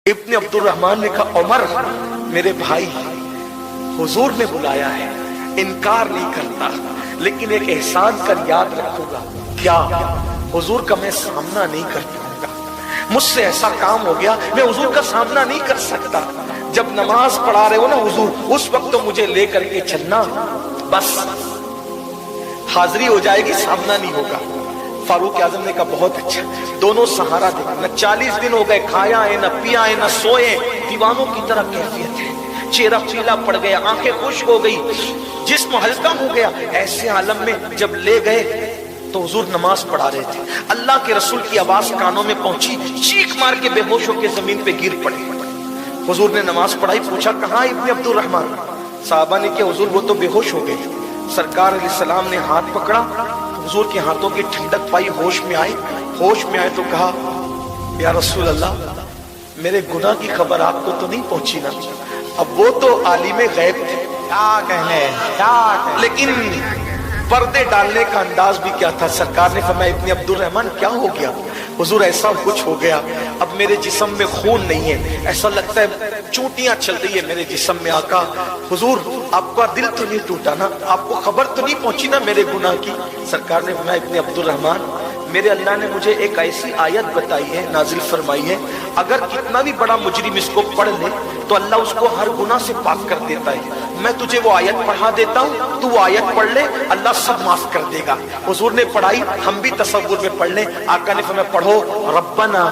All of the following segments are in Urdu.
ابن عبدالرحمان نے کہا عمر میرے بھائی حضور نے بلایا ہے، انکار نہیں کرتا، لیکن ایک احسان کر یاد رکھوں گا۔ کیا؟ حضور کا میں سامنا نہیں کر پاؤں گا، مجھ سے ایسا کام ہو گیا میں حضور کا سامنا نہیں کر سکتا۔ جب نماز پڑھا رہے ہو نا حضور، اس وقت تو مجھے لے کر کے چلنا، بس حاضری ہو جائے گی، سامنا نہیں ہوگا۔ فاروق اعظم نے کہا بہت اچھا، دونوں سہارا دے۔ نہ 40 دن ہو گئے کھایا ہے، نہ پیا ہے، نہ سوئے، دیوانوں کی طرح کیفیت ہے، چہرہ پیلا پڑ گیا، آنکھیں خشک ہو گئی، جسم ہلکا ہو گیا۔ ایسے عالم میں جب لے گئے تو حضور نماز پڑھا رہے تھے، اللہ کے رسول کی آواز کانوں میں پہنچی، چیخ مار کے بے ہوش ہو کے زمین پہ گر پڑے۔ حضور نے نماز پڑھائی، پوچھا کہاں ابن عبدالرحمان؟ صحابہ نے کہ حضور وہ تو بے ہوش ہو گئے۔ سرکار علیہ السلام نے ہاتھ پکڑا، حضور کے ہاتھوں کی ٹھنڈک پائی، ہوش میں آئے۔ ہوش میں آئے تو کہا یا رسول اللہ میرے گناہ کی خبر آپ کو تو نہیں پہنچی نا؟ اب وہ تو عالم غیب تھے، کیا کہنے، لیکن پردے ڈالنے کا انداز بھی کیا تھا۔ سرکار نے فرمایا ابن عبدالرحمان کیا ہو گیا؟ حضور ایسا کچھ ہو گیا، اب میرے جسم میں خون نہیں ہے، ایسا لگتا ہے چوٹیاں چل رہی ہے میرے جسم میں۔ آقا حضور آپ کا دل تو نہیں ٹوٹا نا؟ آپ کو خبر تو نہیں پہنچی نا میرے گناہ کی؟ سرکار نے فرمایا ابن عبدالرحمان میرے اللہ نے مجھے ایک ایسی آیت بتائی ہے، نازل فرمائی ہے، اگر کتنا بھی بڑا مجرم اس کو پڑھ لے تو اللہ اس کو ہر گناہ سے پاک کر دیتا ہے۔ میں تجھے وہ آیت پڑھا دیتا ہوں، تو وہ آیت پڑھ لے، اللہ سب معاف کر دے گا۔ حضور نے پڑھائی، ہم بھی تصور میں پڑھ لیں۔ آقا نے فرمایا پڑھو ربنا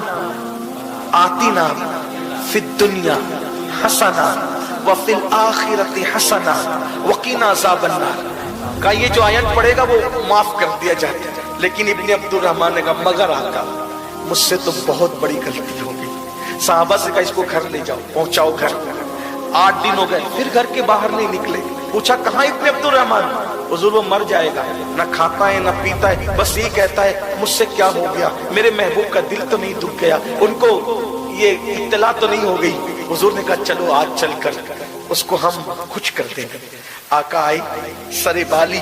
آتنا فی الدنیا حسنہ وفی الآخرۃ حسنہ وقنا عذاب النار۔ کہا یہ جو آیت پڑھے گا وہ معاف کر دیا جاتا ہے۔ لیکن ابن عبدالرحمان نے کہا مگر آقا مجھ سے تو بہت بڑی غلطی ہو گئی۔ صحابہ سے کہا اس کو گھر لے جاؤ، پہنچاؤ گھر۔ 8 دن ہو گئے، پھر گھر کے باہر نہیں نکلے۔ پوچھا کہاں ابن عبدالرحمان؟ حضور وہ مر جائے گا، نہ کھاتا ہے نہ پیتا ہے، بس یہ کہتا ہے مجھ سے کیا ہو گیا، میرے محبوب کا دل تو نہیں دکھ گیا، ان کو یہ اطلاع تو نہیں ہو گئی۔ حضور نے کہا چلو آج چل کر اس کو ہم کچھ کر دیں گے۔ آقا آئی، سر بالی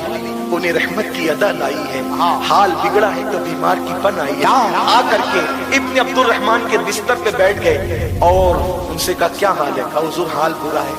انہیں رحمت کی ادا لائی ہے، حال بگڑا ہے تو بیمار کی پن آئی ہے۔ آ کر کے ابن عبدالرحمان کے بستر پہ بیٹھ گئے اور ان سے کہا کیا حال ہے؟ کہا حضور حال برا ہے،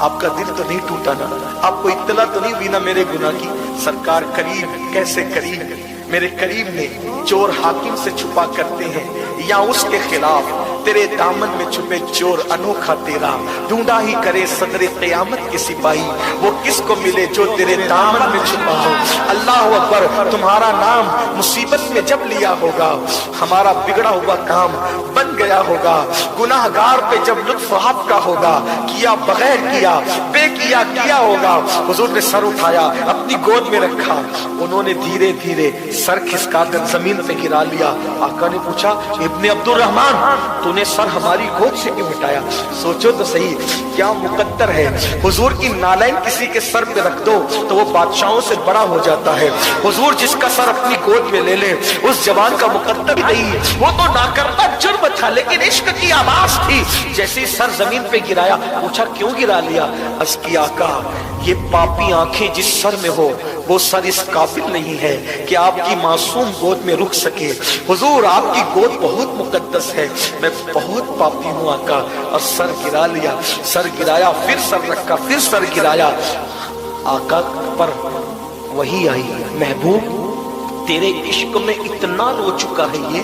آپ کا دل تو نہیں ٹوٹا نا؟ آپ کو اطلاع تو نہیں ہوئی نا میرے گناہ کی؟ سرکار کریم، کیسے کریم؟ میرے کریم نے چور حاکم سے چھپا کرتے ہیں یا اس کے خلاف تیرے دامن میں چھپے چور انوکھا تیرا، ڈھونڈا ہی کرے صدر قیامت کے سپاہی، وہ کس کو ملے جو تیرے دامن میں چھپا ہو۔ اللہ اکبر، تمہارا نام مصیبت میں جب لیا ہوگا، ہمارا بگڑا ہوا کام بن گیا ہوگا، گناہ گار پہ جب لطف آپ کا ہوگا، کیا بغیر کیا، بے کیا کیا ہوگا۔ حضور نے سر اٹھایا، اپنی گود میں رکھا، انہوں نے دھیرے دھیرے سر کھسکا کر زمین پہ گرا لیا۔ آقا نے پوچھا ابن عبدالرحمان تو نے سر ہماری گود سے کیوں ہٹایا؟ سوچو تو صحیح کیا مقدر ہے، حضور کی نالین کسی کے سر پہ رکھ دو تو وہ بادشاہوں سے بڑا ہو جاتا ہے۔ حضور جس کا سر اپنی گود میں لے لے اس جوان کا مقدر نہیں، وہ تو نہ کرتا جرم تھا لیکن عشق کی آواز تھی۔ جیسے ہی سر زمین پہ گرایا، پوچھا کیوں گرا لیا؟ عرض کی آقا یہ پاپی آنکھیں جس سر میں ہو وہ سر اس قابل نہیں ہے کہ آپ کی معصوم گود میں رک سکے۔ حضور آپ کی گود بہت مقدس ہے، میں بہت پاپی ہوں آقا، اور سر گرا لیا۔ سر گرایا، پھر سر رکھا، پھر سر گرایا۔ آقا پر وہی آئی، محبوب تیرے عشق میں اتنا رو چکا ہے یہ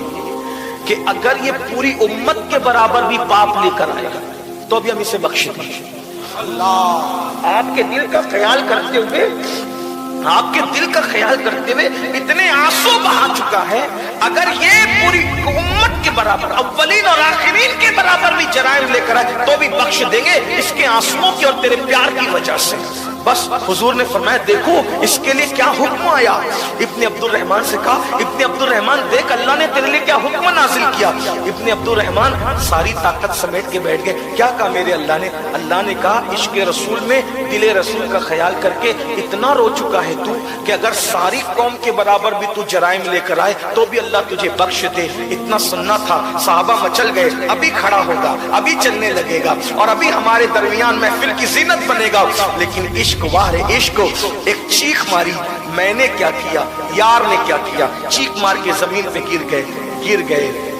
کہ اگر یہ پوری امت کے برابر بھی پاپ لے کر آیا تو بھی ہم اسے بخش دیں۔ اللہ آپ کے دل کا خیال کرتے ہوئے، آپ کے دل کا خیال کرتے ہوئے اتنے آنسو بہا چکا ہے، اگر یہ پوری امت کے برابر، اولین اور آخرین کے برابر بھی جرائم لے کر آئے تو بھی بخش دیں گے، اس کے آنسوؤں کی اور تیرے پیار کی وجہ سے۔ بس حضور نے فرمایا دیکھو اس کے لیے کیا حکم آیا۔ ابن عبدالرحمان سے کہا ابن عبدالرحمان دیکھ اللہ نے تیرے لیے کیا حکم نازل کیا۔ ابن عبدالرحمان ساری طاقت سمیٹ کے بیٹھ گئے۔ کیا کہا میرے اللہ نے؟ اللہ نے کہا عشق رسول میں دل رسول کا خیال کر کے اتنا رو چکا ہے تو کہ اگر ساری قوم کے برابر بھی تو جرائم لے کر آئے تو بھی اللہ تجھے بخش دے۔ اتنا سننا تھا۔ صحابہ مچل گئے، ابھی کھڑا ہوگا، ابھی چلنے لگے گا اور ابھی ہمارے درمیان محفل کی زینت بنے گا، لیکن عشق واہ عشق ایک چیخ ماری، میں نے کیا کیا، یار نے کیا کیا، چیخ مار کے زمین پہ گر گئے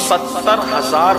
70,000